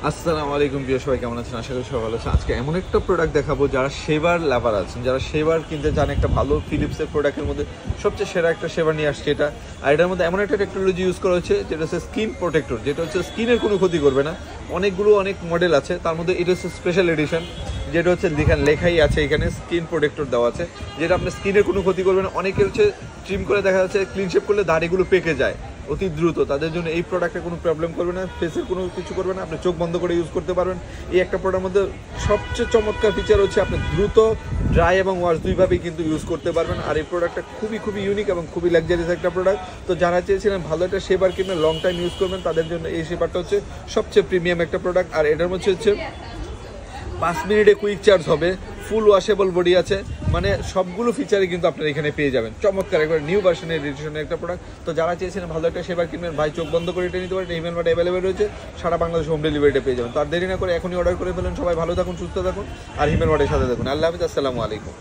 আসসালামু আলাইকুম প্রিয় সবাই, কেমন আছেন? আশা করি সবাই ভালো আছেন। আজকে এমন একটা প্রোডাক্ট দেখাবো যারা শেভার লাভার আছেন, যারা শেভার কিনতে চান, একটা ভালো ফিলিপসের প্রোডাক্টের মধ্যে সবচেয়ে সেরা একটা শেভার নিয়ে আসছে এটা। আর এটার মধ্যে এমন একটা টেকনোলজি ইউজ করা হচ্ছে যেটা হচ্ছে স্কিন প্রোটেক্টর, যেটা হচ্ছে স্কিনের কোনো ক্ষতি করবে না। অনেক মডেল আছে, তার মধ্যে এটা হচ্ছে স্পেশাল এডিশন, যেটা হচ্ছে লেখাই আছে এখানে স্কিন প্রোটেক্টর দেওয়া আছে, যেটা আপনার স্কিনের কোনো ক্ষতি করবে না। অনেকের হচ্ছে ট্রিম করে দেখা যাচ্ছে ক্লিন শেপ করলে দাড়িগুলো পেকে যায় অতি দ্রুত, তাদের জন্য এই প্রোডাক্টে কোনো প্রবলেম করবে না, ফেসের কোনো কিছু করবে না, আপনি চোখ বন্ধ করে ইউজ করতে পারবেন। এই একটা প্রোডাক্টের মধ্যে সবচেয়ে চমৎকার ফিচার হচ্ছে আপনি দ্রুত ড্রাই এবং ওয়াশ দুইভাবেই কিন্তু ইউজ করতে পারবেন। আর এই প্রোডাক্টটা খুবই ইউনিক এবং খুবই লাক্সারিয়াস একটা প্রোডাক্ট। তো যারা চেয়েছিলেন ভালো একটা শেভার কিনবেন, লং টাইম ইউজ করবেন, তাদের জন্য এই শেভারটা হচ্ছে সবচেয়ে প্রিমিয়াম একটা প্রোডাক্ট। আর এটার মধ্যে হচ্ছে 5 মিনিটে কুইক চার্জ হবে, ফুল ওয়াশেবল বডি আছে, মানে সবগুলো ফিচারই কিন্তু আপনারা এখানে পেয়ে যাবেন। চমৎকার একবার নিউ ভার্সনের এডিশনের একটা প্রোডাক্ট। তো যারা চেয়েছিলেন ভালো একটা সেবার কিনবেন, ভাই চোখ বন্ধ করে এটা নিতে পারেন। এই মেলবাটা অ্যাভেলেবেল রয়েছে, সারা বাংলাদেশ হোম ডেলিভারিতে পেয়ে যাবেন। তো আর দেরি না করে এখনই অর্ডার করে ফেলেন। সবাই ভালো থাকুন, সুস্থ থাকুন, আর হিমেল ওয়ার্ডের সাথে থাকুন। আল্লাহ হাফিজ, আসসালামু আলাইকুম।